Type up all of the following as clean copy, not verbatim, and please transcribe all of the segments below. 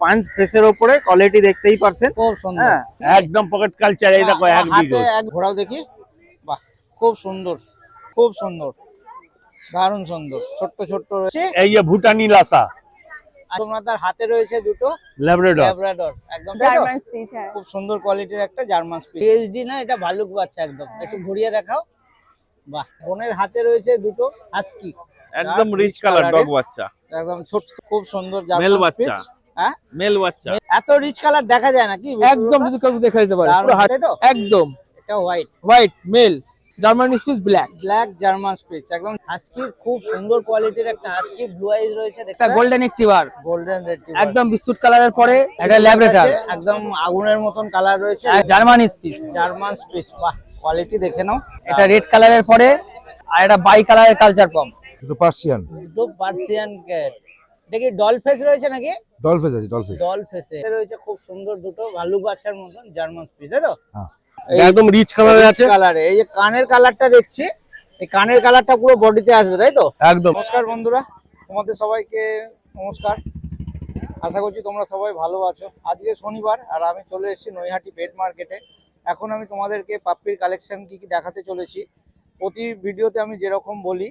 পাঁচ ফেসের উপরে কোয়ালিটি দেখতেই পারছেন, খুব সুন্দর। একদম পকেট কালচার। এই দেখো এক হাতে বিঘত। এক ঘোড়াও দেখি। বাহ, খুব সুন্দর, খুব সুন্দর, দারুণ সুন্দর। ছোট্ট ছোট্ট রয়েছে। এই যে ভুটানি লাসা আর তোমার তার হাতে রয়েছে দুটো ল্যাব্রাডর। ল্যাব্রাডর, একদম জার্মান স্পিচ। হ্যাঁ, খুব সুন্দর কোয়ালিটির একটা জার্মান স্পিচ। পিএইচডি না, এটা ভালুক বাচ্চা একদম। একটু ঘুরিয়ে দেখাও। বাহ, বোনের হাতে রয়েছে দুটো হাস্কি, একদম রিচ কালার ডগ বাচ্চা, একদম ছোট, খুব সুন্দর মেল জার্মান বাচ্চা। স্পিচ। হ্যাঁ, মেল বাচ্চা। এত রিচ কালার দেখা যায় নাকি? একদম যদি কেউ দেখা দিতে পারে পুরো হাত তো একদম এটা white white male German Spitz black black German Spitz, একদম হাস্কি, খুব সুন্দর কোয়ালিটির একটা হাস্কি। ব্লু আইজ রয়েছে, একটা গোল্ডেন রিট্রিভার গোল্ডেন রেড, একদম বিস্কুট কালারের পরে একটা ল্যাব্রাডর একদম আগুনের মতন কালার রয়েছে, জার্মান স্পিচ জার্মান স্পিচ। বাহ, কোয়ালিটি দেখে নাও। এটা রেড কালারের পরে আর এটা বাই কালারের কালচার পম দুটো পার্সিয়ান দুটো পার্সিয়ান ক্যাট। এটা কি ডল ফেস রয়েছে নাকি? ডলফেস আছে, ডলফেস। ডল ফেসে রয়েছে, খুব সুন্দর দুটো ভালুক বাচ্চার মতন জার্মান স্পিচ, তাই তো? হ্যাঁ, একদম রিচ কালারে আছে। কালারে এই যে কানের কালারটা দেখছি, এই কানের কালারটা পুরো বডিতে আসবে, তাই তো? একদম। নমস্কার বন্ধুরা, তোমাদের সবাইকে নমস্কার। আশা করছি তোমরা সবাই ভালো আছো। আজকে শনিবার আর আমি চলে এসেছি নৈহাটি পেট মার্কেটে। এখন আমি তোমাদেরকে পাপ্পির কালেকশন কি কি দেখাতে চলেছি। প্রতি ভিডিওতে আমি যেরকম বলি,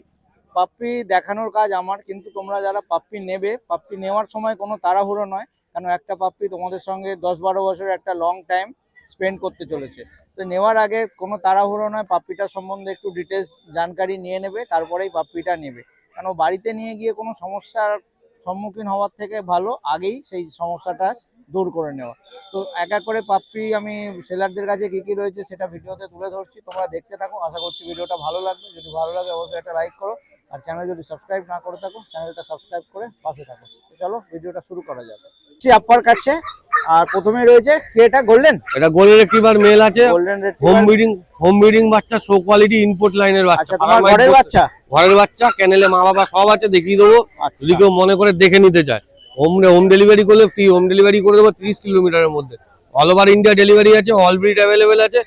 পাপ্পি দেখানোর কাজ আমার, কিন্তু তোমরা যারা পাপ্পি নেবে, পাপ্পি নেওয়ার সময় কোনো তাড়াহুড়ো নয়, কারণ একটা পাপ্পি তোমাদের সঙ্গে 10-12 বছরের একটা লং টাইম স্পেন্ড করতে চলেছে। তো নেওয়ার আগে কোনো তাড়াহুড়ো নয়, পাপ্পিটার সম্বন্ধে একটু ডিটেলস জানকারি নিয়ে নেবে, তারপরেই পাপ্পিটা নেবে। কারণ বাড়িতে নিয়ে গিয়ে কোনো সমস্যার সম্মুখীন হওয়ার থেকে ভালো আগেই সেই সমস্যাটা দূর করে নেওয়া। তো এক এক করে পাপ্পি আমি সেলারদের কাছে কি কি রয়েছে সেটা ভিডিওতে তুলে ধরছি, তোমরা দেখতে থাকো। আশা করছি ভিডিওটা ভালো লাগবে। যদি ভালো লাগে অবশ্যই একটা লাইক করো, আর চ্যানেল যদি সাবস্ক্রাইব না করে থাকো চ্যানেলটা সাবস্ক্রাইব করে পাশে থাকো। তো চলো ভিডিওটা শুরু করা যাবে। আপ্পার কাছে আর প্রথমে রয়েছে কি, এটা গোল্ডেন, এটা গোল্ডেন রিট্রিভার মেল আছে, গোল্ডেন রেড, হোম ব্রিডিং বাচ্চা, শো কোয়ালিটি ইনপুট লাইনের বাচ্চা। আচ্ছা, তোমার ঘরের বাচ্চা? ঘরের বাচ্চা, ক্যানেলে মা বাবা সব আছে, দেখিয়ে দেবো। আচ্ছা। যদি কেউ মনে করে দেখে নিতে চায়, হোম ডেলিভারি করলে ফ্রি হোম ডেলিভারি করে দেবো 30 কিলোমিটারের মধ্যে। অল ওভার ইন্ডিয়া ডেলিভারি আছে, অল ব্রিড অ্যাভেলেবেল আছে।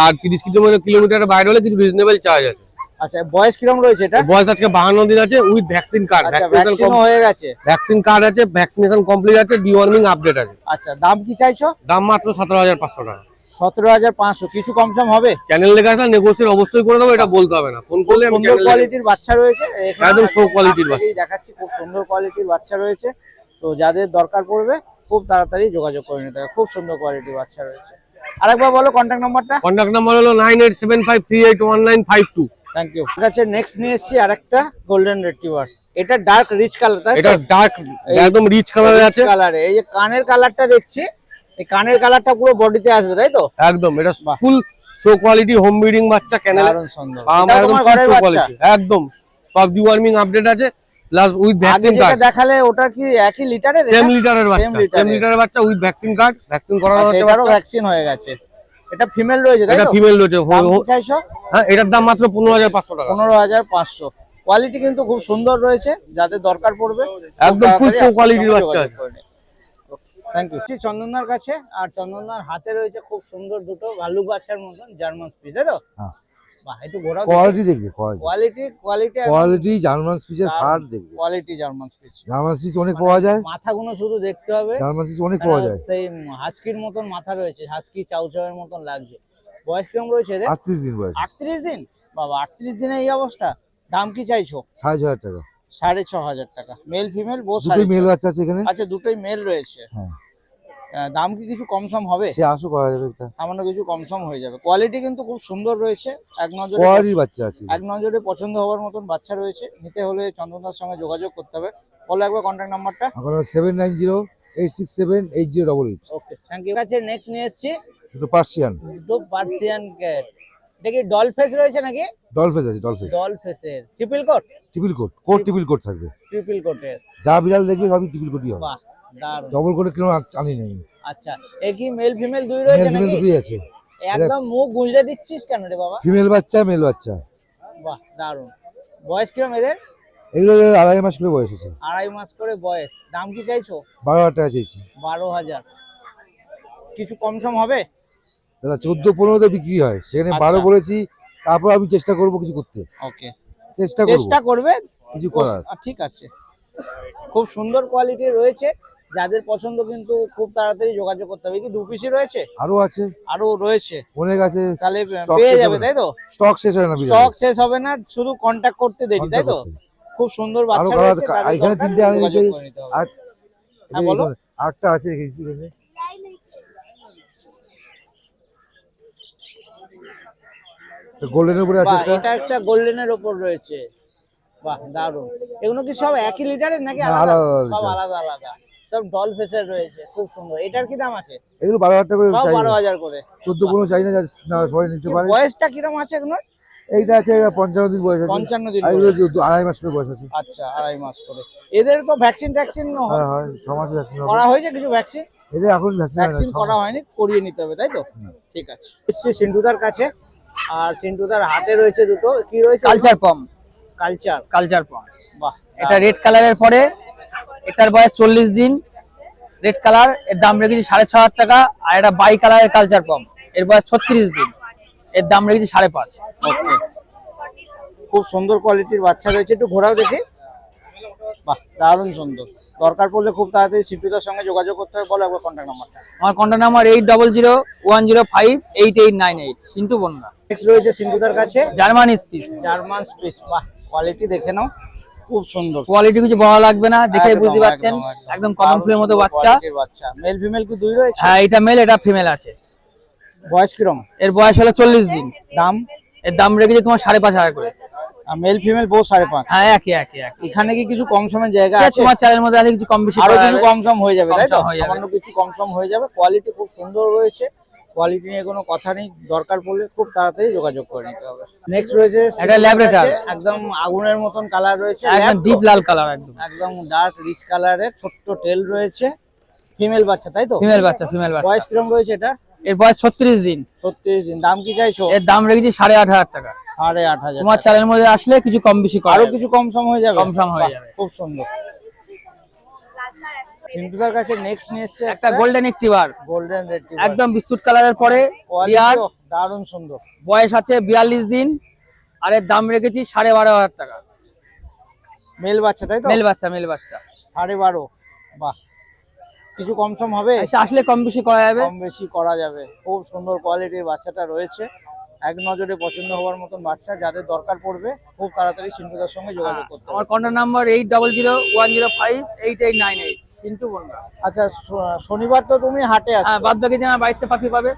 আর 30 কিলোমিটারের বাইরে হলে কিছু রিজনেবল চার্জ আছে। আচ্ছা, বয়স কিরকম রয়েছে এটা? বয়স আজকে 52 দিন আছে, উইথ ভ্যাকসিন কার্ড। আচ্ছা, ভ্যাকসিন হয়ে গেছে? ভ্যাকসিন কার্ড আছে, ভ্যাকসিনেশন কমপ্লিট আছে, ডিওয়ার্মিং আপডেট আছে। আচ্ছা, দাম কি চাইছো? দাম মাত্র 17,500 টাকা। 17,500। কিছু কম সম হবে? চ্যানেল লেখা আছে, নেগোসিয়েট অবশ্যই করে দেবো, এটা বলতে হবে না, ফোন করলে আমি সুন্দর কোয়ালিটির বাচ্চা রয়েছে, একদম শো কোয়ালিটির বাচ্চা দেখাচ্ছি। খুব সুন্দর কোয়ালিটির বাচ্চা রয়েছে, তো যাদের দরকার পড়বে খুব তাড়াতাড়ি যোগাযোগ করে নিতে হবে। খুব সুন্দর কোয়ালিটির বাচ্চা রয়েছে। আরেকবার বলো কন্ট্যাক্ট নাম্বারটা। কন্ট্যাক্ট নাম্বার হলো 9875381952। Thank you. ঠিক আছে, নেক্সট নিয়ে এসেছি আরেকটা গোল্ডেন রিট্রিভার। এটা ডার্ক রিচ কালার, তাই এটা ডার্ক একদম রিচ কালারে আছে। কালারে এই যে কানের কালারটা দেখছি, এই কানের কালারটা পুরো বডিতে আসবে, তাই তো? একদম, এটা ফুল শো কোয়ালিটি হোম ব্রিডিং বাচ্চা, ক্যানেল দারুণ সুন্দর। এটা তোমার ঘরের বাচ্চা? একদম সব ডিওয়ার্মিং আপডেট আছে, প্লাস উইথ ভ্যাকসিন কার্ড। যেটা দেখালে ওটা কি একই লিটারের? সেম লিটারের বাচ্চা, সেম লিটারের বাচ্চা উইথ ভ্যাকসিন কার্ড। ভ্যাকসিন করানো আছে, এটারও ভ্যাকসিন হয়ে গেছে। এটা ফিমেল রয়েছে, তাই তো? এটা ফিমেল রয়েছে। দাম কি চাইছো? হ্যাঁ, এটার দাম মাত্র 15,500 টাকা। 15,500। কোয়ালিটি কিন্তু খুব সুন্দর রয়েছে, যাদের দরকার পড়বে একদম ফুল শো কোয়ালিটির বাচ্চা আছে। Thank you. চন্দনদার কাছে, আর চন্দনদার হাতে রয়েছে খুব সুন্দর দুটো ভালুক বাচ্চার মতন জার্মান স্পিচ, তাই তো? হ্যাঁ। বাহ, একটু ঘোরাও। কোয়ালিটি দেখবে, কোয়ালিটি জার্মান স্পিচের ফার দেখবে। Quality German speech. German speech অনেক পাওয়া যায়, মাথাগুলো শুধু দেখতে হবে। জার্মান স্পিচ অনেক পাওয়া যায়। সেই হাস্কির মতন মাথা রয়েছে, হাস্কি চাউচাউয়ের মতন লাগছে। বয়স কিরকম রয়েছে এদের? 38 দিন বয়স। 38 দিন? বাবা, 38 দিনে এই অবস্থা। দাম কি চাইছো? 6,500 টাকা। 6,500 টাকা। Male female both? দুটোই মেল বাচ্চা আছে এখানে। আচ্ছা, দুটোই মেল রয়েছে। হ্যাঁ। দাম কি কিছু কম সম হবে? সে আসো করা যাবে, একটা সামান্য কিছু কম সম হয়ে যাবে। কোয়ালিটি কিন্তু খুব সুন্দর রয়েছে, এক নজরে কোয়ালিটির বাচ্চা আছে। এক নজরে পছন্দ হওয়ার মতন বাচ্চা রয়েছে। নিতে হলে চন্দনদার সঙ্গে যোগাযোগ করতে হবে। বলো একবার কন্ট্যাক্ট নাম্বারটা। আমার 7908678088। ওকে, থ্যাংক ইউ। কাছে নেক্সট নিয়ে এসেছি দুটো পার্সিয়ান। দুটো পার্সিয়ান ক্যাট। এটা কি ডল ফেস রয়েছে নাকি? ডলফেস আছে, ডলফেস। ডল ফেসের triple coat? Triple coat, triple coat থাকবে। ট্রিপল কোটের। যা বিড়াল দেখবে সবই ট্রিপল কোটই হবে। বাহ, দারুণ। ডবল কোটে কেন আনি নাই। আচ্ছা, এ কি মেল ফিমেল দুই রয়েছে মেল ফিমেল নাকি? দুটোই আছে। একদম মুখ গুঁজরে দিচ্ছিস কেন রে বাবা? ফিমেল বাচ্চা, মেল বাচ্চা। বাহ, দারুণ। বয়স কিরম এদের? এগুলো 2.5 মাস করে বয়স আছে। 2.5 মাস করে বয়স। দাম কি চাইছো? 12,000 টাকা চাইছি। 12,000। কিছু কম সম হবে? দাদা 14-15 বিক্রি হয়, সেখানে 12 বলেছি। তারপর আমি চেষ্টা করব কিছু করতে। ওকে, চেষ্টা করবে কিছু করার। ঠিক আছে। খুব সুন্দর কোয়ালিটির রয়েছে, যাদের পছন্দ কিন্তু খুব তাড়াতাড়ি যোগাযোগ করতে হবে। কি দু পিসই রয়েছে? আরো আছে, আরো রয়েছে, অনেক আছে। তাহলে stock পেয়ে শেষ যাবে হবে না। তাই তো? স্টক শেষ হয় না বিরিয়ানি। স্টক শেষ হবে না, শুধু কন্ট্যাক্ট করতে দেরি তাই তো? খুব সুন্দর বাচ্চা আরো রয়েছে, কালার তাদের এখানে দরকার, তিনটে আনে যোগাযোগ নিচে। করে নিতে হবে। আর হ্যাঁ, বলো। আটটা আছে এখানে। গোল্ডেনের উপরে আছে বাহ, একটা। এটা একটা গোল্ডেনের ওপর রয়েছে। বাহ, দারুন। এগুলো কি সব একই লিটারের নাকি না, আলাদা? আলাদা আলাদা সব liter। আলাদা আলাদা, সব ডল ফেসের রয়েছে, খুব সুন্দর। এটার কি দাম আছে? এগুলো 12,000 টাকা করে সব চাই। 12,000 করে। 14-15 চাই না, না সবাই নিতে পারে। বয়সটা কিরকম আছে এগুলোর? এইটা আছে 55 দিন বয়স আছে। 55 দিন আর বয়স। এগুলো 2.5 মাস করে বয়স আছে। আচ্ছা, 2.5 মাস করে। এদের তো ভ্যাকসিন ট্যাকসিন হ্যাঁ হয় 6 মাসের ভ্যাকসিন হবে। করা হয়েছে কিছু ভ্যাকসিন? এদের এখন ভ্যাকসিন হয় না, ভ্যাকসিন 6 করা মাস। হয়নি, করিয়ে নিতে হবে তাই তো? ঠিক আছে। এসছি সিন্টুদার কাছে, আর সিন্টুদার হাতে রয়েছে দুটো, কি রয়েছে? কালচার পম। কালচার। কালচার পম, বাহ, এটা রেড কালারের পরে, এটার বয়স 40 দিন, রেড কালার, এর দাম রেখেছি 6,500 টাকা। আর এটা বাই কালারের কালচার পম, এর বয়স 36 দিন, এর দাম রেখেছি 5.5। ওকে, খুব সুন্দর কোয়ালিটির বাচ্চা রয়েছে, একটু ঘোরাও দেখি। বাহ, দারুণ সুন্দর। দরকার পড়লে খুব তাড়াতাড়ি সিন্টুদার সঙ্গে যোগাযোগ করতে হবে। বলো একবার কন্ট্যাক্ট নাম্বারটা। আমার contact number 8001058898, Sintu Bongaon. Next রয়েছে সিন্টুদার কাছে জার্মান স্পিস, জার্মান স্পিচ। বাহ, কোয়ালিটি দেখে নাও, খুব সুন্দর। কোয়ালিটি কিছু বলা লাগবে না, দেখেই একদম, বুঝতে পারছেন, একদম কমন দারুণ ফুলের মতো সুন্দর বাচ্চা। কোয়ালিটির বাচ্চা। মেল ফিমেল কি দুই রয়েছে? হ্যাঁ, এটা মেল, এটা ফিমেল আছে। বয়স কিরম? এর বয়স হলো 40 দিন, দাম? এর দাম রেখেছি তোমার 5.5 করে। মেল ফিমেল বহু 5.5। হ্যাঁ, একই একই একই। এখানে কি কিছু কম সমের জায়গা সে আছে? তোমার চ্যানেলের মধ্যে আছে, কিছু কম বেশি আরো করা কিছু যাবে। কম সম হয়ে যাবে তাই তো? কম সম হয়ে যাবে। সামান্য কিছু কম সম হয়ে যাবে। কোয়ালিটি খুব সুন্দর রয়েছে, কোয়ালিটি নিয়ে কোনো কথা নেই। দরকার পড়লে খুব তাড়াতাড়ি যোগাযোগ করে নিতে হবে। নেক্সট রয়েছে একটা ল্যাবরেটর, একদম আগুনের মতন কালার রয়েছে, একদম lab ডিপ তো? লাল কালার, একদম একদম ডার্ক রিচ কালারের, ছোট্ট টেল রয়েছে, ফিমেল বাচ্চা তাই তো? ফিমেল বাচ্চা, ফিমেল বাচ্চা। বয়স কিরম রয়েছে এটা? এর বয়স 36 দিন, 36 দিন। দাম কি চাইছো? এর দাম রেখেছি 8,500 টাকা। 8,500। তোমার চ্যানেলের মধ্যে আসলে কিছু কম বেশি করা আরো যাবে। কিছু কম সম হয়ে যাবে? কম সম হয়ে বাহ, যাবে। খুব সুন্দর। সিন্টুদার কাছে নেক্সট নিয়ে এসছে একটা গোল্ডেন একটিভার, গোল্ডেন রেড, একদম বিস্কুট কালারের পরে, রিয়ার, দারুণ সুন্দর। বয়স আছে 42 দিন, আর এর দাম রেখেছি 12,500 টাকা। মেল বাচ্চা তাই তো? মেল বাচ্চা, মেল বাচ্চা। 12.5। বাহ, কিছু কম সম হবে? এসে আসলে কম বেশি করা যাবে। কম বেশি করা যাবে। খুব সুন্দর কোয়ালিটির বাচ্চাটা রয়েছে, এক নজরে পছন্দ হওয়ার মতন বাচ্চা। যাদের দরকার পড়বে খুব তাড়াতাড়ি সিন্টুদার সঙ্গে যোগাযোগ করতে হবে। আমার কন্ট্যাক্ট নাম্বার 8001058898, সিন্টু বনগা। আচ্ছা, শনিবার তো তুমি হাটে হ্যাঁ, আছো, বাদ বাকি দিন আমার বাড়িতে পাঠিয়ে পাবে।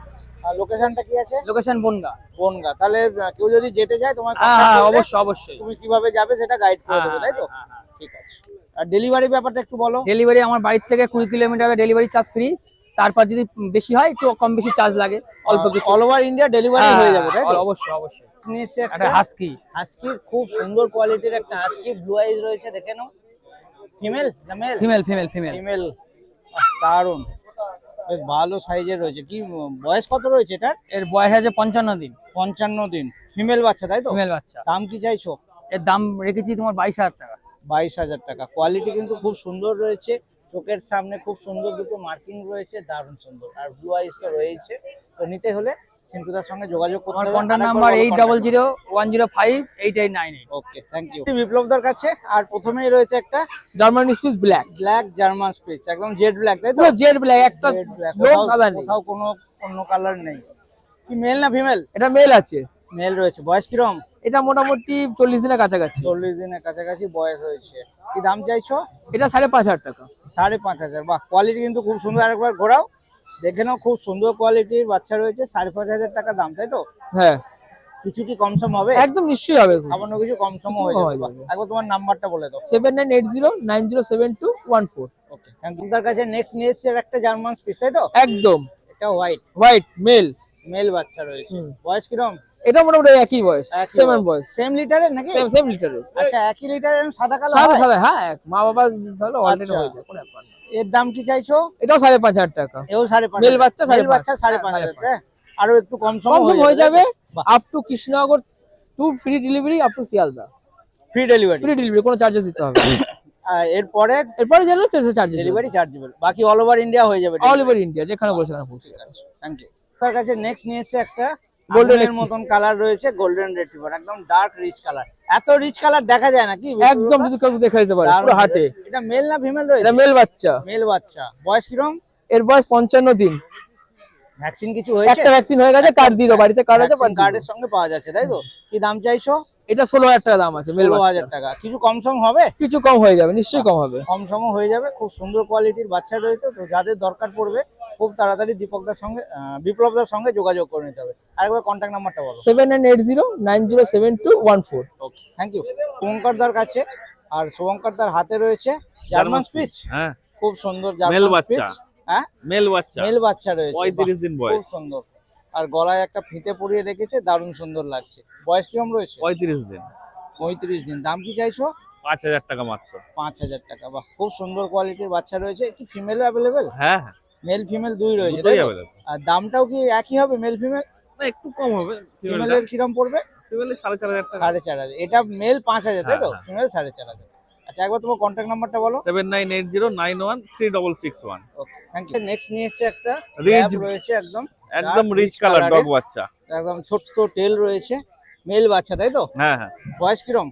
লোকেশনটা কি আছে? লোকেশন বনগা। বনগা। তাহলে কেউ যদি যেতে চায় তোমার হ্যাঁ হ্যাঁ, অবশ্যই অবশ্যই। তুমি কিভাবে যাবে সেটা গাইড করে হ্যাঁ, দেবে তাই তো? হ্যাঁ, হ্যাঁ। ঠিক আছে। আর ডেলিভারি ব্যাপারটা একটু বলো। ডেলিভারি আমার বাড়ির থেকে 20 কিলোমিটার, ডেলিভারি চার্জ ফ্রি। তারপর যদি বেশি হয় একটু কম বেশি চার্জ লাগে, অল্প কিছু। অল ওভার ইন্ডিয়া ডেলিভারি হ্যাঁ, হয়ে যাবে তাই তো? অবশ্যই অবশ্যই। নিয়ে এসছে একটা হাস্কি, হাস্কির, খুব সুন্দর কোয়ালিটির একটা হাস্কি, ব্লু আইজ রয়েছে, দেখে নাও। ফিমেল না male? Female female female. Female. দারুন, বেশ ভালো সাইজের রয়েছে। কি বয়স কত রয়েছে এটার? এর বয়স আছে 55 দিন, 55 দিন। ফিমেল বাচ্চা তাই তো? ফিমেল বাচ্চা। দাম কি চাইছো? এর দাম রেখেছি তোমার 22,000 টাকা। 22,000 টাকা। কোয়ালিটি কিন্তু খুব সুন্দর রয়েছে, চোখের সামনে খুব সুন্দর দুটো মার্কিং রয়েছে, দারুণ সুন্দর। আর ব্লু আইস তো রয়েছে। তো নিতে হলে সিন্টুদার সঙ্গে যোগাযোগ করতে আমার হবে। Contact number 8001058898। Okay, thank you. বিপ্লবদার কাছে আর প্রথমেই রয়েছে একটা German Spitz black, black German Spitz, একদম জেড ব্ল্যাক তাই তো? পুরো জেড ব্ল্যাক, একটা জেড ব্ল্যাক। লোক সাদা নেই। কোথাও কোনো অন্য কালার নেই। কি মেল না ফিমেল? এটা মেল আছে। মেল রয়েছে। বয়স কিরম? এটা মোটামুটি 40 দিনের কাছাকাছি। 40 দিনের কাছাকাছি বয়স হয়েছে। কি দাম চাইছো? এটা 5,500 টাকা। 5,500। বাহ, কোয়ালিটি কিন্তু খুব সুন্দর। আরেকবার ঘোরাও দেখে নাও, খুব সুন্দর কোয়ালিটির বাচ্চা রয়েছে। 5,500 টাকা দাম তাই তো? হ্যাঁ, কিছু কি কম সম হবে? একদম নিশ্চয়ই হবে। সামান্য কিছু কম সম কিছু হয়ে হয়ে যাবে। যাবে। বাহ, একবার তোমার নাম্বারটা বলে দাও। 7980907214। ওকে, থ্যাংক ইউ। তার কাছে নেক্সট নিয়ে এসছে একটা জার্মান স্পিচ তাই তো? একদম এটা হোয়াইট, হোয়াইট মেল। মেল বাচ্চা রয়েছে। হুম। বয়স কিরম? এটা মোটামুটি একই বয়স, একই সেম বয়স। বয়স, সেম লিটারের নাকি? সেম লিটারের। আচ্ছা, একই লিটারের সাদা কালো সাদা হয়? সাদা, হ্যাঁ, মা বাবা তাহলে অলরেডি আচ্ছা। হয়ে যায়, কোনো ব্যাপার না। এর দাম কি চাইছো? এটাও 5,500 টাকা। এও 5,500। মেল বাচ্চা মেল 5,500। বাচ্চা 5,500 তাই? আরো একটু কম সম কম সম হয়ে যাবে। বাহ। Up to Krishnanagar to free delivery, up to Sealdah free delivery. Free delivery, কোনো চার্জেস দিতে হবে না। এরপরে এরপরে যেন চার্জেস ডেলিভারি চার্জেবল, বাকি অল ওভার ইন্ডিয়া হয়ে যাবে। অল ওভার ইন্ডিয়া, যেখানে বলছে সেখানে পৌঁছে যাবে। Thank you. তার কাছে নেক্সট নিয়ে এসছে একটা গোল্ডেন গোল্ডেনের মতন কালার রয়েছে, গোল্ডেন রিট্রিভার, একদম ডার্ক রিচ কালার। এত রিচ কালার দেখা যায় না কি? একদম যদি কেউ দেখা যেতে পারে পুরো হাটে। এটা মেল না ফিমেল রয়েছে? এটা মেল বাচ্চা। মেল বাচ্চা। বয়স কিরকম? এর বয়স 55 দিন। ভ্যাকসিন কিছু হয়েছে? একটা ভ্যাকসিন হয়ে গেছে, কার্ড দিলো, বাড়িতে কার্ড আছে, কার্ডের সঙ্গে পাওয়া যাচ্ছে তাই তো? কি দাম চাইছো? এটা 16,000 টাকা দাম আছে। মেল 16,000 টাকা। কিছু কম সম হবে? কিছু কম হয়ে যাবে, নিশ্চয়ই কম হবে। কম সমও হয়ে যাবে। খুব সুন্দর কোয়ালিটির বাচ্চা রয়েছে, তো যাদের দরকার পড়বে খুব তাড়াতাড়ি বিপ্লবদার সঙ্গে যোগাযোগ করে নিতে হবে। আরেকবার কন্ট্যাক্ট নাম্বারটা বলো। 7980907214। ওকে, থ্যাংক ইউ। শুভঙ্করদার কাছে, আর শুভঙ্করদার হাতে রয়েছে জার্মান স্পিচ। হ্যাঁ, খুব সুন্দর মেল জার্মান বাচ্চা। স্পিচ। হ্যাঁ, মেল বাচ্চা, মেল বাচ্চা রয়েছে। 35 দিন বাহ, বয়স। খুব সুন্দর। আর গলায় একটা ফিতে পরিয়ে রেখেছে, দারুণ সুন্দর লাগছে। বয়স কিরম রয়েছে? 35 দিন। 35 দিন। দাম কি চাইছো? 5000 টাকা মাত্র। 5000 টাকা। বাহ, খুব সুন্দর কোয়ালিটির বাচ্চা রয়েছে। কি ফিমেলও অ্যাভেলেবেল? হ্যাঁ হ্যাঁ, মেল ফিমেল দুই রয়েছে দুটোই তাই তো? available। আর দামটাও কি একই হবে মেল ফিমেল? না, একটু কম হবে। ফিমেলের কিরম পড়বে? ফিমেলের 4500 টাকা। 4500। এটা মেল 5000 তাই তো? হ্যাঁ, হ্যাঁ। ফিমেল 4500। আচ্ছা, একবার তোমার কন্ট্যাক্ট নাম্বারটা বলো। 7980913661। ওকে, থ্যাংক ইউ। নেক্সট নিয়ে এসেছে একটা Rich- ল্যাব রয়েছে, একদম একদম Dark rich rich colour colour dog এর। বাচ্চা। একদম ছোট্ট টেল রয়েছে, মেল বাচ্চা তাই তো? হ্যাঁ হ্যাঁ, বয়স কিরম?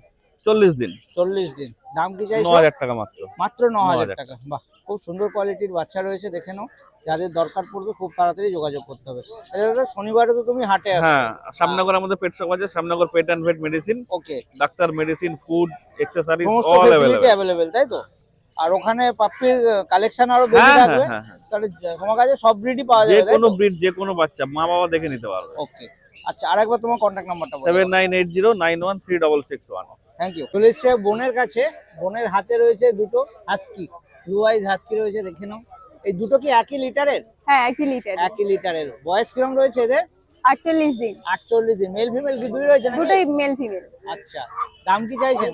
40 দিন। 40 দিন। দাম কি চাইছো? 9000 টাকা মাত্র। মাত্র 9000 9000 টাকা। বাহ, খুব সুন্দর কোয়ালিটির বাচ্চা রয়েছে, দেখে নাও। যাদের দরকার পড়বে খুব তাড়াতাড়ি যোগাযোগ করতে হবে। আচ্ছা দাদা, শনিবারে তো তুমি হাটে আসো। হ্যাঁ, সামনগর আমাদের পেট শপ আছে, Samnagar pet and vet medicine. Okay, doctor, medicine, food, accessories সমস্ত অল ফ্যাসিলিটি अवेलेबल। অ্যাভেলেবেল তাই তো? আর ওখানে পাপ্পির কালেকশন আরো বেশি হ্যাঁ থাকবে, হ্যাঁ হ্যাঁ, তাহলে তোমার কাছে সব ব্রিডই পাওয়া যে যাবে তাই কোনো তো? ব্রিড, যে কোনো বাচ্চা মা বাবা দেখে নিতে পারবে। ওকে, আচ্ছা আরেকবার তোমার কন্ট্যাক্ট নাম্বারটা বলো। 7980913661। Thank you. চলে এসছে বোনের কাছে। বোনের হাতে রয়েছে দুটো হাস্কি, ব্লু আইজ হাস্কি রয়েছে, দেখে নাও। এই দুটো কি একই লিটারের? হ্যাঁ, 1 লিটার। একই লিটারের। বয়স কিরম রয়েছে এদের? 48 দিন। 48 দিন। মেল ফিমেল কি দুই রয়েছে নাকি? দুটোই মেল ফিমেল। আচ্ছা, দাম কি চাইছেন?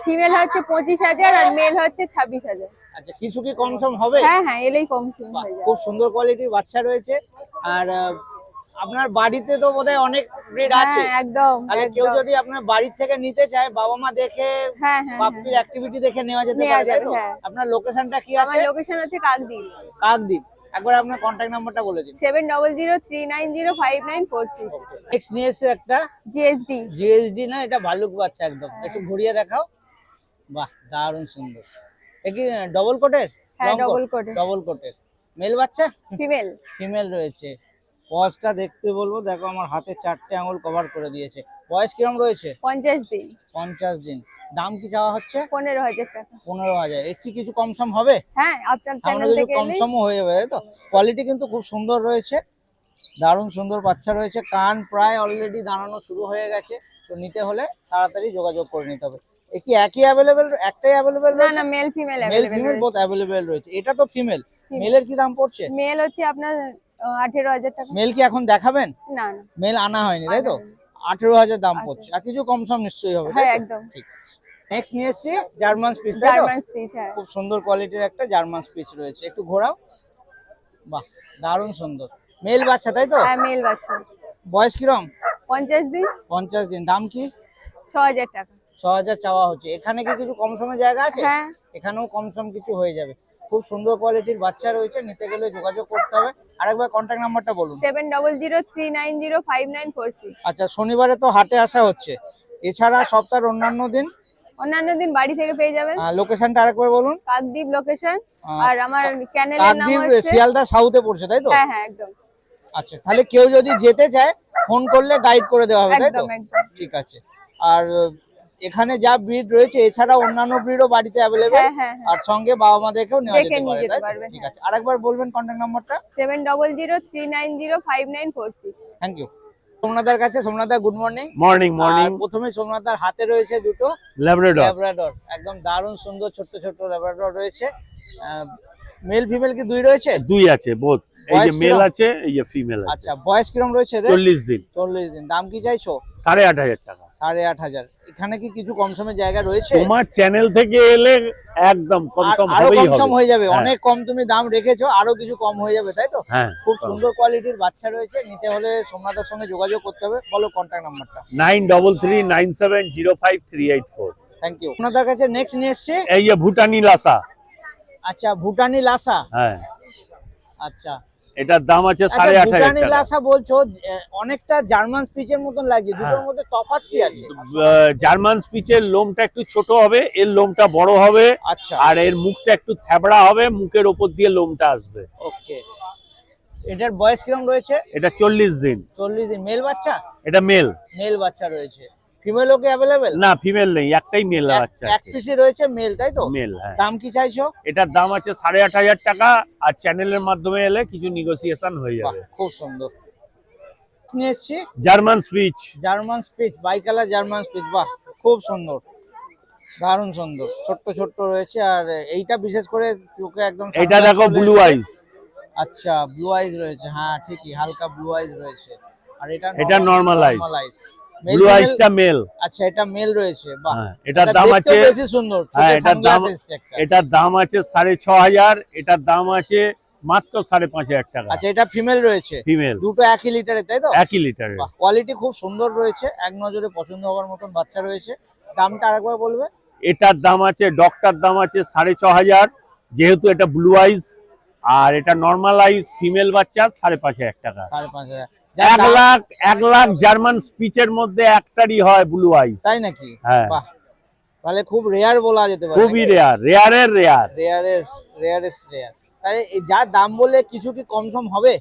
ফিমেল হচ্ছে 25,000 আর মেল হচ্ছে 26,000। আচ্ছা, কিছু কি কম সম হবে? হ্যাঁ হ্যাঁ, এলেই কম শুন বাহ, হয়ে যাবে। খুব সুন্দর কোয়ালিটির বাচ্চা রয়েছে। আর আপনার বাড়িতে তো বোধহয় অনেক ব্রিড আছে, হ্যাঁ, একদম। তাহলে কেউ একদম। যদি আপনার বাড়ির থেকে নিতে চায়, বাবা মা দেখে হ্যাঁ হ্যাঁ, পাপ্পির অ্যাক্টিভিটি দেখে নেওয়া যেতে নেওয়া পারে তাই যাবে, তো? হ্যাঁ। আপনার লোকেশনটা কি আমার আছে? লোকেশন হচ্ছে কাকদ্বীপ। কাকদ্বীপ। একবার আপনার কন্ট্যাক্ট নাম্বারটা বলে দিন। 7003905946। নেক্সট নিয়ে এসে একটা জিএসডি। জিএসডি না, এটা ভালুক বাচ্চা একদম। একটু ঘুরিয়ে দেখাও। বাহ, দারুণ সুন্দর। এ কি ডবল কোটের? হ্যাঁ, ডবল কোট। ডবল কোটের। মেল বাচ্চা? ফিমেল। ফিমেল রয়েছে। পজটা দেখতে বলবো, দেখো আমার হাতে 4টে আঙুল কভার করে দিয়েছে। বয়স কিরম রয়েছে? 50 দিন। 50 দিন। দাম কি চাওয়া হচ্ছে? 15,000 টাকা। 15,000। এর কি কিছু কম সম হবে? হ্যাঁ, আপনার সামনে চ্যানেল কিছু থেকে কম এলেই। সমও হয়ে যাবে তাই তো? কোয়ালিটি কিন্তু খুব সুন্দর রয়েছে, দারুণ সুন্দর বাচ্চা রয়েছে। কান প্রায় অলরেডি দাঁড়ানো শুরু হয়ে গেছে, তো নিতে হলে তাড়াতাড়ি যোগাযোগ করে নিতে হবে। এ কি একই অ্যাভেলেবেল? একটাই অ্যাভেলেবেল না রয়েছে? না, male female male available female both রয়েছে। অ্যাভেলেবেল রয়েছে। এটা তো ফিমেল। মেলের কি দাম পড়ছে? মেল হচ্ছে আপনার 18,000 টাকা। মেল কি এখন দেখাবেন? না না। মেল আনা হয়নি তাই তো? আনা হয়নি। 18,000 দাম পড়ছে। আর কিছু কম সম নিশ্চয়ই হবে তাই হ্যাঁ, তো? একদম। ঠিক আছে। নেক্সট নিয়ে এসেছি জার্মান স্পিচ তাই তো? German speech. হ্যাঁ। খুব সুন্দর কোয়ালিটির একটা জার্মান স্পিচ রয়েছে, একটু ঘোরাও। বাহ, দারুণ সুন্দর। মেল বাচ্চা তাই তো? হ্যাঁ, মেল বাচ্চা। বয়স কিরম? 50 দিন। 50 দিন। দাম কি? 6,000 টাকা। 6,000 চাওয়া হচ্ছে। এখানে কি কিছু কম সময় জায়গা আছে? হ্যাঁ। এখানেও কম সম কিছু হয়ে যাবে। খুব সুন্দর কোয়ালিটির বাচ্চা রয়েছে, নিতে গেলে যোগাযোগ করতে হবে। আরেকবার কন্ট্যাক্ট নাম্বারটা বলুন। 7003905946। আচ্ছা, শনিবারে তো হাটে আসা হচ্ছে, এছাড়া সপ্তাহের অন্যান্য দিন অন্যান্য দিন বাড়ি থেকে পেয়ে যাবেন। লোকেশনটা আরেকবার বলুন। কাকদ্বীপ লোকেশন। আহ, আর আমার চ্যানেলের নাম কাকদ্বীপ হচ্ছে। শিয়ালদা সাউথে পড়ছে তাই তো? হ্যাঁ হ্যাঁ, একদম। আচ্ছা, তাহলে কেউ যদি যেতে চায় ফোন করলে গাইড করে দেওয়া হবে তাই তো? একদম একদম। ঠিক আছে। আর এখানে যা ব্রিড রয়েছে, এছাড়া অন্যান্য ব্রিডও বাড়িতে অ্যাভেলেবেল, হ্যাঁ হ্যাঁ হ্যাঁ। আর সঙ্গে বাবা মা দেখেও নেওয়া দেখে যেতে নিয়ে পারে যেতে তাই তো? পারবেন, ঠিক হ্যাঁ। আছে, আরেকবার বলবেন কন্ট্যাক্ট নাম্বারটা। 7003905946। Thank you. সোমনাথদার কাছে। সোমনাথদা, গুড মর্নিং। Morning morning. প্রথমে সোমনাথদার হাতে রয়েছে দুটো ল্যাব্রাডর। ল্যাব্রাডর, একদম দারুণ সুন্দর ছোট্ট ছোট্ট ল্যাব্রাডর রয়েছে। মেল ফিমেল কি দুই রয়েছে? দুই আছে, বোধ। এই যে বয়স মেল কিরম? আছে, এই যে ফিমেল আছে। আচ্ছা, বয়স কিরম রয়েছে এদের? 40 দিন। 40 দিন। দাম কি চাইছো? 8,500 টাকা। 8,500। এখানে কি কিছু কম সময়ের জায়গা রয়েছে? তোমার চ্যানেল থেকে এলে একদম কম সম আরো হবেই কম সম হবে। হয়ে যাবে। হ্যাঁ। অনেক কম তুমি দাম রেখেছো, আরো কিছু কম হয়ে যাবে তাই তো? হ্যাঁ, খুব সুন্দর কোয়ালিটির বাচ্চা রয়েছে, নিতে হলে সোমনাথের সঙ্গে যোগাযোগ করতে হবে। বলো কন্ট্যাক্ট নাম্বারটা। 9339705384। Thank you. সোমনাথের কাছে নেক্সট নিয়ে এসেছি। এই যে ভুটানি লাসা। আচ্ছা, ভুটানি লাসা। হ্যাঁ, আচ্ছা, এটার দাম আছে আচ্ছা, 8,500 ভুটানি টাকা। লাসা বলছো অনেকটা জার্মান স্পিচের মতন লাগছে, দুটোর হ্যাঁ। মধ্যে তফাৎ কি আছে? জার্মান স্পিচের লোমটা একটু ছোট হবে, এর লোমটা বড় হবে, আচ্ছা, আর এর মুখটা একটু থ্যাবড়া হবে, মুখের ওপর দিয়ে লোমটা আসবে। ওকে। এটার বয়স কিরকম রয়েছে? এটা 40 দিন। 40 দিন। মেল বাচ্চা? এটা মেল। মেল বাচ্চা রয়েছে। ফিমেলও কি অ্যাভেলেবেল? না, ফিমেল নেই, একটাই মেল বাচ্চা এক পিসই রয়েছে মেল, তাই তো? মেল, হ্যাঁ। দাম কি চাইছো? এটার দাম আছে 8,500 টাকা, আর চ্যানেলের মাধ্যমে এলে কিছু নেগোসিয়েশন হয়ে বাহ, যাবে। খুব সুন্দর। নিয়ে এসছি German speech. German spitz, bicolour German speech. বাহ, খুব সুন্দর, দারুণ সুন্দর। ছোট্ট ছোট্ট রয়েছে, আর এইটা বিশেষ করে চোখে একদম এটা sunglass দেখো চলে ব্লু এসেছে। আইস। আচ্ছা, ব্লু আইজ রয়েছে, হ্যাঁ ঠিকই, হালকা ব্লু আইজ রয়েছে। আর এটা normal eyes। আইজ। ব্লু আইসটা মেল। আচ্ছা, এটা মেল রয়েছে, বাহ। হ্যাঁ, এটার এটা দাম দেখতেও আছে, বেশি সুন্দর, হ্যাঁ, চোখে এটার sunglass দাম, এসছে একটা। এটার দাম আছে 6,500, এটার দাম আছে মাত্র 5,500 টাকা। আচ্ছা, এটা ফিমেল রয়েছে, ফিমেল, দুটো একই লিটারে, তাই তো? 1 লিটারের। বাহ, কোয়ালিটি খুব সুন্দর রয়েছে, এক নজরে পছন্দ হওয়ার মতন বাচ্চা রয়েছে। দামটা আরেকবার বলবে? এটার দাম আছে, ডক্টর দাম আছে 6,500, যেহেতু এটা ব্লু আইস, আর এটা নর্মাল আইস ফিমেল বাচ্চা 5,500 টাকা। 5,500। 1 লাখ জার্মান স্পিচের মধ্যে একটারই হয় ব্লু আইস। তাই নাকি? হ্যাঁ, বাহ, তাহলে খুব রেয়ার বলা যেতে পারে। খুবই রেয়ার, রেয়ারের রেয়ার। Rarest rare. তাহলে এই যা দাম বলে কিছু কি কম সম হবে?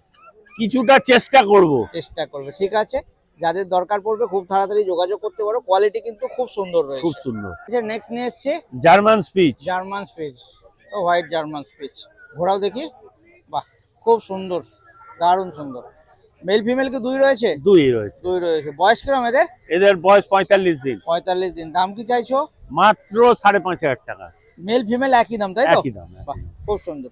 কিছুটা চেষ্টা করব। চেষ্টা করবে, ঠিক আছে। যাদের দরকার পড়বে খুব তাড়াতাড়ি যোগাযোগ করতে পারো, কোয়ালিটি কিন্তু খুব সুন্দর রয়েছে। খুব সুন্দর। আচ্ছা, নেক্সট নিয়ে এসছি জার্মান স্পিচ। জার্মান স্পিচ, ও হোয়াইট জার্মান স্পিচ। ঘোড়াও দেখি, বাহ, খুব সুন্দর, দারুণ সুন্দর। মেল ফিমেল কি দুই রয়েছে? দুই রয়েছে। দুই রয়েছে। বয়স কিরম এদের? এদের বয়স 45 দিন। 45 দিন। দাম কি চাইছো? মাত্র 5,500 টাকা। মেল ফিমেল একই দাম, তাই তো? একই দাম। বাহ, খুব সুন্দর।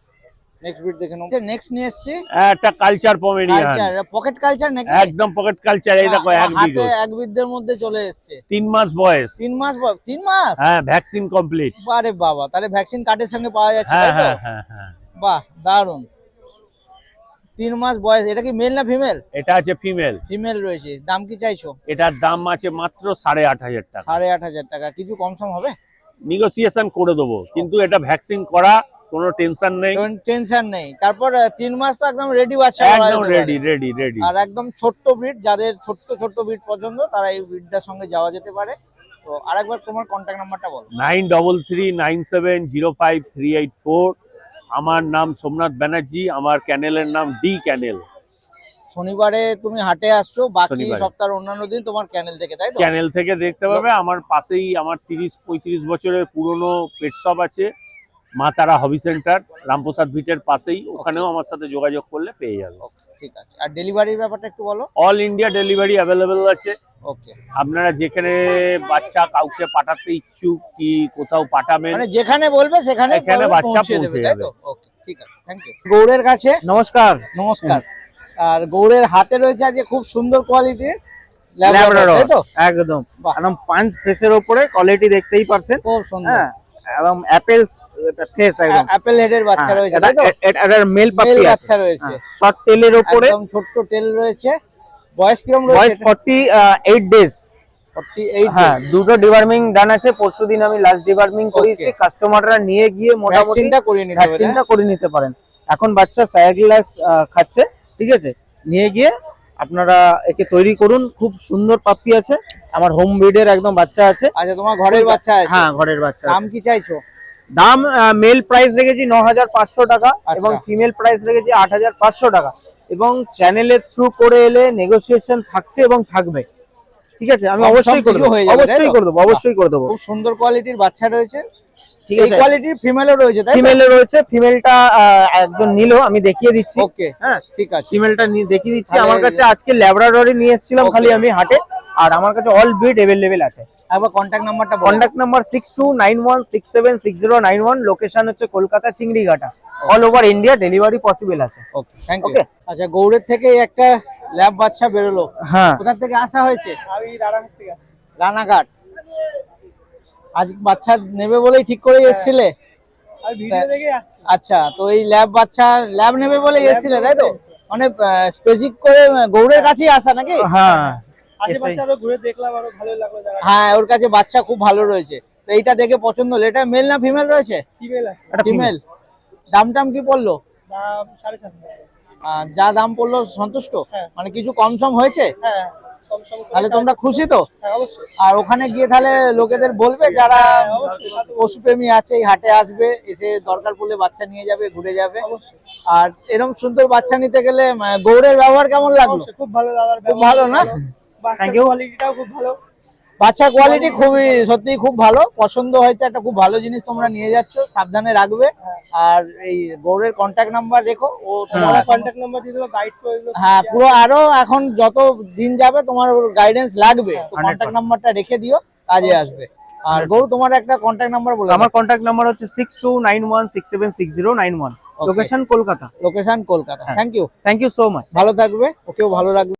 নেক্সট বিট দেখে নাও। নেক্সট নিয়ে এসছি একটা culture Pomeranian, culture, pocket culture নাকি? একদম পকেট কালচার। এই দেখো, এক হাতে বিঘত, এক বিদ্যের মধ্যে চলে এসছে। 3 মাস বয়স। 3 মাস বয়স? 3 মাস? হ্যাঁ, ভ্যাকসিন কমপ্লিট। আরে বাবা, তাহলে ভ্যাকসিন কার্ডের সঙ্গে পাওয়া যাচ্ছে, হ্যাঁ তাই তো? হ্যাঁ হ্যাঁ হ্যাঁ। বাহ, দারুন। 3 মাস বয়স। এটা কি মেল না ফিমেল? এটা আছে ফিমেল। ফিমেল রয়েছে। দাম কি চাইছো? এটার দাম আছে মাত্র 8,500 টাকা। 8,500 টাকা। কিছু কম সম হবে? নেগোসিয়েশন করে দেবো, কিন্তু এটা ভ্যাকসিন করা, কোনো টেনশন নেই। টেনশন নেই। তারপর 3 মাস তো একদম রেডি বাচ্চা বলা একদম যেতে রেডি পারে। Ready ready. আর একদম ছোট্ট ব্রিড, যাদের ছোট্ট ছোট্ট ব্রিড পছন্দ তারা এই ব্রিডটার সঙ্গে যাওয়া যেতে পারে। তো আরেকবার তোমার কন্ট্যাক্ট নাম্বারটা বলো। 9339705384। আমার নাম সোমনাথ ব্যানার্জি, আমার ক্যানেলের নাম ডি ক্যানেল। শনিবারে তুমি হাটে আসছো, বাকি শনিবারে। সপ্তাহের অন্যান্য দিন তোমার ক্যানেল থেকে, তাই তো? চ্যানেল থেকে দেখতে পাবে। আমার পাশেই আমার 30-35 বছরের পুরনো পেট শপ আছে, মা তারা হবি সেন্টার, রামপ্রসাদ ভিটের পাশেই। ওখানেও আমার সাথে যোগাযোগ করলে পেয়ে যাবে। ঠিক আছে। আর ডেলিভারির ব্যাপারটা একটু বলো। অল ইন্ডিয়া ডেলিভারি অ্যাভেলেবেল আছে। ওকে। আপনারা যেখানে বাচ্চা কাউকে পাঠাতে ইচ্ছুক, কি কোথাও পাঠাবেন, মানে যেখানে বলবে সেখানে এখানে বাচ্চা পৌঁছে দেবে, পৌঁছে তাই যাবে। তো? ওকে, ঠিক আছে, থ্যাংক ইউ। গৌড়ের কাছে নমস্কার। নমস্কার। আর গৌড়ের হাতে রয়েছে আজকে খুব সুন্দর কোয়ালিটির ল্যাব্রাডর, তাই তো? একদম বাহ। একদম পাঁচ ফেসের উপরে কোয়ালিটি দেখতেই পারছেন। খুব সুন্দর। হ্যাঁ, এবং অ্যাপেল ফেস একদম। অ্যাপেল হেডের বাচ্চা রয়েছে, এটা তাই তো? এটার মেল মেল পাপি আছে, বাচ্চা রয়েছে, শর্ট টেলের উপরে, একদম ছোট্ট টেল রয়েছে। বয়স কিরকম বয়স রয়েছে? 48 ডেজ। 48। হ্যাঁ, দুটো ডিওয়ার্মিং ডান আছে। পরশুদিন আমি লাস্ট ডিওয়ার্মিং করিয়েছি। Okay. কাস্টমাররা নিয়ে গিয়ে মোটামুটি ভ্যাকসিনটা করিয়ে নিতে হবে। ভ্যাকসিনটা করে নিতে পারেন। এখন বাচ্চা সায়াগ্লাস খাচ্ছে, ঠিক আছে? নিয়ে গিয়ে আপনারা একে তৈরি করুন। খুব সুন্দর পাপ্পি আছে, আমার হোম ব্রিডের একদম বাচ্চা আছে। আচ্ছা, তোমার ঘরের বাচ্চা আছে? হ্যাঁ, ঘরের বাচ্চা দাম আছে। কি চাইছো? দাম মেল প্রাইস রেখেছি 9,500 টাকা, আচ্ছা। এবং ফিমেল প্রাইস রেখেছি 8,500 টাকা। এবং চ্যানেলের থ্রু করে এলে নেগোসিয়েশন থাকছে এবং থাকবে, ঠিক আছে? আমি কম অবশ্যই সম করে কিছু দেবো, হয়ে যাবে, তাই অবশ্যই তো? করে দেবো, অবশ্যই করে দেবো। খুব সুন্দর কোয়ালিটির বাচ্চা রয়েছে, ঠিক এই আছে? কোয়ালিটির ফিমেলও রয়েছে, তাই তো? ফিমেলও রয়েছে। ফিমেলটা একজন নিল, আমি দেখিয়ে দিচ্ছি। ওকে, হ্যাঁ, ঠিক আছে। ফিমেলটা দেখিয়ে দিচ্ছি। তাহলে- আমার কাছে আজকে ল্যাব্রাডরি নিয়ে এসেছিলাম Okay. খালি আমি হাটে, আর আমার কাছে অল ব্রিড অ্যাভেলেবেল আছে। একবার কন্ট্যাক্ট নাম্বারটা বলো। Contact number 6291676091। লোকেশন হচ্ছে Kolkata Chingrighata. All over India delivery possible আছে। ওকে, থ্যাংক ইউ। Okay. আচ্ছা, গৌড়ের থেকে একটা ল্যাব বাচ্চা বেরোলো, হ্যাঁ, কোথা থেকে আসা হয়েছে? আমি রানাঘাট থেকে। রানাঘাট। আজ বাচ্চা নেবে বলেই ঠিক করে এসেছিলে? আচ্ছা, তো এই ল্যাব বাচ্চা ল্যাব নেবে বলে এসেছিলে, তাই তো? মানে স্পেসিফিক করে গৌড়ের কাছেই আসা নাকি? হ্যাঁ, হ্যাঁ, ওর কাছে বাচ্চা খুব ভালো রয়েছে। তো এইটা দেখে পছন্দ হলো। এটা মেল না ফিমেল রয়েছে? এটা ফিমেল। দাম টাম কি পড়লো? দাম 7.5 যা দাম পড়লো সন্তুষ্ট? হ্যাঁ। মানে কিছু কম সম হয়েছে? হ্যাঁ কম সম করে তাহলে তোমরা খুশি তো? হ্যাঁ অবশ্যই। আর ওখানে গিয়ে তাহলে লোকেদের বলবে যারা অবশ্যই। পশুপ্রেমী আছে এই হাটে আসবে, এসে দরকার পড়লে বাচ্চা নিয়ে যাবে, ঘুরে যাবে। অবশ্যই আর এরকম সুন্দর বাচ্চা নিতে গেলে গৌড়ের ব্যবহার কেমন লাগলো? অবশ্যই খুব ভালো দাদার খুব ভালো না? Thank you. কোয়ালিটিটাও খুব ভালো। বাচ্চার কোয়ালিটি খুবই সত্যি খুব ভালো, পছন্দ হয়েছে, একটা খুব ভালো জিনিস তোমরা নিয়ে যাচ্ছ, সাবধানে রাখবে। আর এই গৌড়ের কন্ট্যাক্ট নাম্বার রেখো, ও তোমার তোমার কন্টাক্ট নাম্বার দিয়ে দেবো, গাইড করে দেবো। হ্যাঁ পুরো আরো এখন যত দিন যাবে তোমার গাইডেন্স লাগবে, কন্ট্যাক্ট নাম্বারটা রেখে দিও, কাজে আসবে। আর গৌর তোমার একটা কন্ট্যাক্ট নাম্বার বলে আমার কন্ট্যাক্ট নাম্বার হচ্ছে 6291676091। লোকেশন কলকাতা। লোকেশন কলকাতা। হ্যাঁ। Thank you thank you so much. ভালো থাকবে, ওকেও ভালো রাখবে।